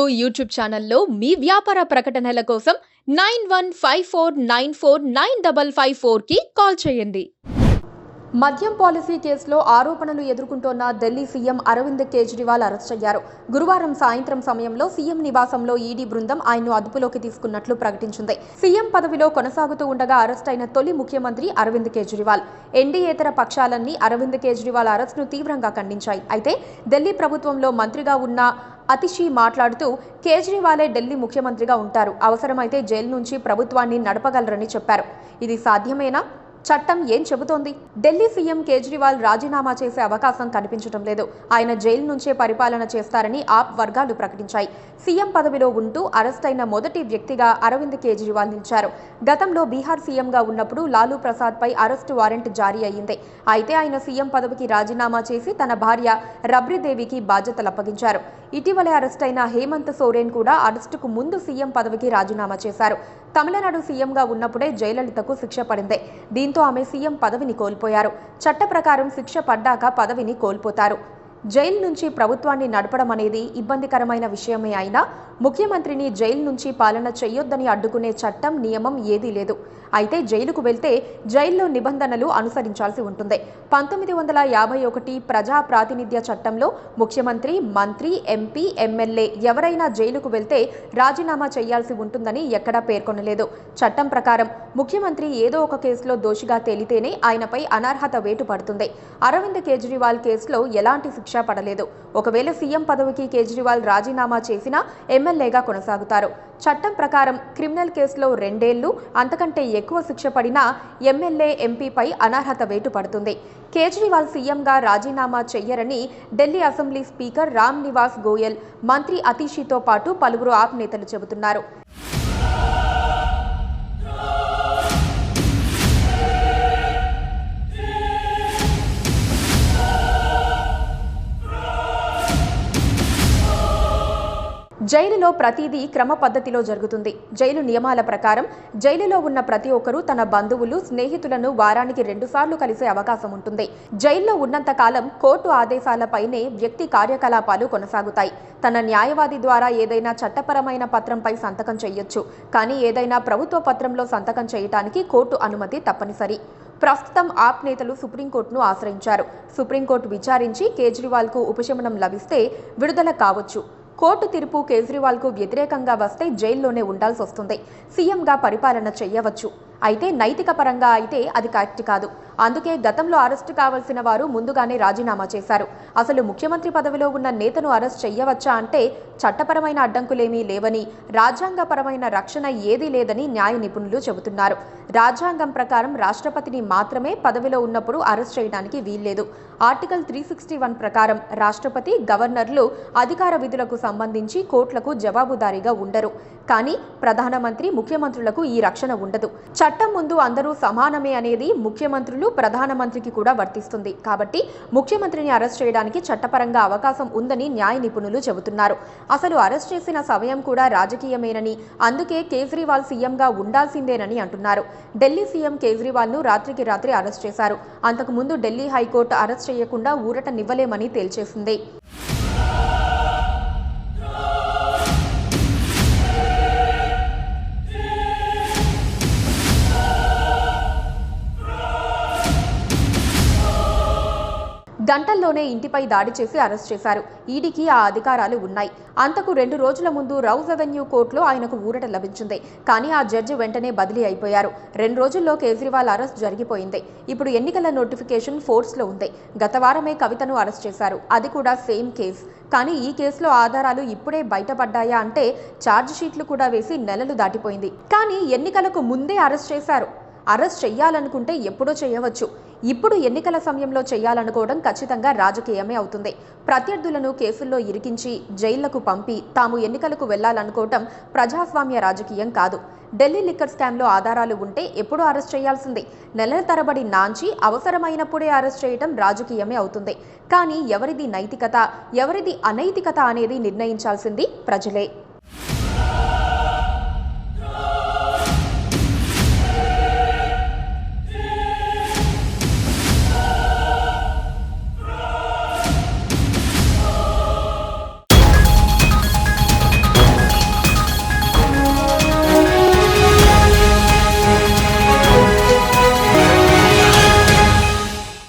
Telugu YouTube ఛానల్లో మీ వ్యాపార ప్రకటనల కోసం 9154949554కి కాల్ చేయండి. మద్యం పాలసీ కేసులో ఆరోపణలు ఎదుర్కొంటోన్న ఢిల్లీ సీఎం అరవింద్ కేజ్రీవాల్ అరెస్ట్ అయ్యారు. గురువారం సాయంత్రం సమయంలో సీఎం నివాసంలో ఈడీ బృందం ఆయన్ను అదుపులోకి తీసుకున్నట్లు ప్రకటించింది. సీఎం పదవిలో కొనసాగుతూ ఉండగా అరెస్ట్ అయిన తొలి ముఖ్యమంత్రి అరవింద్ కేజ్రీవాల్. ఎన్డీయేతర పక్షాలన్నీ అరవింద్ కేజ్రీవాల్ అరెస్ట్ను తీవ్రంగా ఖండించాయి. అయితే ఢిల్లీ ప్రభుత్వంలో మంత్రిగా ఉన్న అతిషి మాట్లాడుతూ కేజ్రీవాలే ఢిల్లీ ముఖ్యమంత్రిగా ఉంటారు, అవసరమైతే జైలు నుంచి ప్రభుత్వాన్ని నడపగలరని చెప్పారు. ఇది సాధ్యమేనా? చట్టం ఏం చెబుతోంది? ఢిల్లీ సీఎం కేజ్రీవాల్ రాజీనామా చేసే అవకాశం కనిపించడం లేదు. ఆయన జైలు నుంచే పరిపాలన చేస్తారని ఆప్ వర్గాలు ప్రకటించాయి. సీఎం పదవిలో ఉంటూ అరెస్ట్ అయిన మొదటి వ్యక్తిగా అరవింద్ కేజ్రీవాల్ నిలిచారు. గతంలో బీహార్ సీఎంగా ఉన్నప్పుడు లాలూ ప్రసాద్ పై అరెస్టు వారెంట్ జారీ అయ్యింది. అయితే ఆయన సీఎం పదవికి రాజీనామా చేసి తన భార్య రబ్రీదేవికి బాధ్యతలు అప్పగించారు. ఇటీవలే అరెస్ట్ అయిన హేమంత్ సోరెన్ కూడా అరెస్టుకు ముందు సీఎం పదవికి రాజీనామా చేశారు. తమిళనాడు సీఎంగా ఉన్నప్పుడే జయలలితకు శిక్ష పడింది. దీంతో ఆమె సీఎం పదవిని కోల్పోయారు. చట్ట ప్రకారం శిక్ష పడ్డాక పదవిని కోల్పోతారు. జైలు నుంచి ప్రభుత్వాన్ని నడపడం అనేది ఇబ్బందికరమైన విషయమే అయినా ముఖ్యమంత్రిని జైలు నుంచి పాలన చేయొద్దని అడ్డుకునే చట్టం, నియమం ఏదీ లేదు. అయితే జైలుకు వెళ్తే జైల్లో నిబంధనలు అనుసరించాల్సి ఉంటుంది. 1951 ప్రజా ప్రాతినిధ్య చట్టంలో ముఖ్యమంత్రి, మంత్రి, ఎంపీ, ఎమ్మెల్యే ఎవరైనా జైలుకు వెళ్తే రాజీనామా చేయాల్సి ఉంటుందని ఎక్కడా పేర్కొనలేదు. చట్టం ప్రకారం ముఖ్యమంత్రి ఏదో ఒక కేసులో దోషిగా తేలితేనే ఆయనపై అనర్హత వేటు పడుతుంది. అరవింద్ కేజ్రీవాల్ కేసులో ఎలాంటి శిక్ష పడలేదు. ఒకవేళ సీఎం పదవికి కేజ్రీవాల్ రాజీనామా చేసినా ఎమ్మెల్యేగా కొనసాగుతారు. చట్టం ప్రకారం క్రిమినల్ కేసులో 2 ఏళ్లు అంతకంటే ఎక్కువ శిక్ష పడినా ఎమ్మెల్యే, ఎంపీపై అనర్హత వేటు పడుతుంది. కేజ్రీవాల్ సీఎంగా రాజీనామా చెయ్యరని ఢిల్లీ అసెంబ్లీ స్పీకర్ రామ్ నివాస్ గోయల్, మంత్రి అతిషితో పాటు పలువురు ఆప్ నేతలు చెబుతున్నారు. జైలులో ప్రతిదీ క్రమ పద్ధతిలో జరుగుతుంది. జైలు నియమాల ప్రకారం జైలులో ఉన్న ప్రతి ఒక్కరూ తన బంధువులు, స్నేహితులను వారానికి 2 సార్లు కలిసే అవకాశం ఉంటుంది. జైల్లో ఉన్నంత కాలం కోర్టు ఆదేశాలపైనే వ్యక్తి కార్యకలాపాలు కొనసాగుతాయి. తన న్యాయవాది ద్వారా ఏదైనా చట్టపరమైన పత్రంపై సంతకం చేయొచ్చు, కానీ ఏదైనా ప్రభుత్వ పత్రంలో సంతకం చేయడానికి కోర్టు అనుమతి తప్పనిసరి. ప్రస్తుతం ఆప్ నేతలు సుప్రీంకోర్టును ఆశ్రయించారు. సుప్రీంకోర్టు విచారించి కేజ్రీవాల్కు ఉపశమనం లభిస్తే విడుదల కావచ్చు. కోర్టు తీర్పు కేజ్రీవాల్కు వ్యతిరేకంగా వస్తే జైల్లోనే ఉండాల్సి వస్తుంది. సీఎంగా పరిపాలన చేయవచ్చు, అయితే నైతిక పరంగా అయితే అది కరెక్ట్ కాదు. అందుకే గతంలో అరెస్టు కావాల్సిన వారు ముందుగానే రాజీనామా చేశారు. అసలు ముఖ్యమంత్రి పదవిలో ఉన్న నేతను అరెస్ట్ చేయవచ్చా అంటే చట్టపరమైన అడ్డంకులేమీ లేవని, రాజ్యాంగపరమైన రక్షణ ఏదీ లేదని న్యాయ నిపుణులు చెబుతున్నారు. రాజ్యాంగం ప్రకారం రాష్ట్రపతిని మాత్రమే పదవిలో ఉన్నప్పుడు అరెస్ట్ చేయడానికి వీల్లేదు. ఆర్టికల్ 361 ప్రకారం రాష్ట్రపతి, గవర్నర్లు అధికార విధులకు సంబంధించి కోర్టులకు జవాబుదారీగా ఉండరు. కానీ ప్రధానమంత్రి, ముఖ్యమంత్రులకు ఈ రక్షణ ఉండదు. చట్టం ముందు అందరూ సమానమే అనేది ముఖ్యమంత్రులు, ప్రధానమంత్రికి కూడా వర్తిస్తుంది. కాబట్టి ముఖ్యమంత్రిని అరెస్ట్ చేయడానికి చట్టపరంగా అవకాశం ఉందని న్యాయ నిపుణులు చెబుతున్నారు. అసలు అరెస్ట్ చేసిన సమయం కూడా రాజకీయమేనని, అందుకే కేజ్రీవాల్ సీఎంగా ఉండాల్సిందేనని అంటున్నారు. ఢిల్లీ సీఎం కేజ్రీవాల్ను రాత్రికి రాత్రి అరెస్ట్ చేశారు. అంతకుముందు ఢిల్లీ హైకోర్టు అరెస్ట్ చేయకుండా ఊరటనివ్వలేమని తేల్చేసింది. గంటల్లోనే ఇంటిపై దాడి చేసి అరెస్ట్ చేశారు. ఈడీకి ఆ అధికారాలు ఉన్నాయి. అంతకు 2 రోజుల ముందు రౌజ్ అవెన్యూ కోర్టులో ఆయనకు ఊరట లభించింది. కానీ ఆ జడ్జి వెంటనే బదిలీ అయిపోయారు. 2 రోజుల్లో కేజ్రీవాల్ అరెస్ట్ జరిగిపోయింది. ఇప్పుడు ఎన్నికల నోటిఫికేషన్ ఫోర్స్లో ఉంది. గత వారమే కవితను అరెస్ట్ చేశారు. అది కూడా సేమ్ కేసు. కానీ ఈ కేసులో ఆధారాలు ఇప్పుడే బయటపడ్డాయా అంటే ఛార్జ్ షీట్లు కూడా వేసి నెలలు దాటిపోయింది. కానీ ఎన్నికలకు ముందే అరెస్ట్ చేశారు. అరెస్ట్ చేయాలనుకుంటే ఎప్పుడో చేయవచ్చు. ఇప్పుడు ఎన్నికల సమయంలో చేయాలనుకోవడం ఖచ్చితంగా రాజకీయమే అవుతుంది. ప్రత్యర్థులను కేసుల్లో ఇరికించి జైళ్లకు పంపి తాము ఎన్నికలకు వెళ్లాలనుకోవటం ప్రజాస్వామ్య రాజకీయం కాదు. ఢిల్లీ లిక్కర్ స్కామ్లో ఆధారాలు ఉంటే ఎప్పుడూ అరెస్ట్ చేయాల్సిందే. నెలల తరబడి నాంచి అవసరమైనప్పుడే అరెస్ట్ చేయడం రాజకీయమే అవుతుంది. కానీ ఎవరిది నైతికత, ఎవరిది అనైతికత అనేది నిర్ణయించాల్సింది ప్రజలే.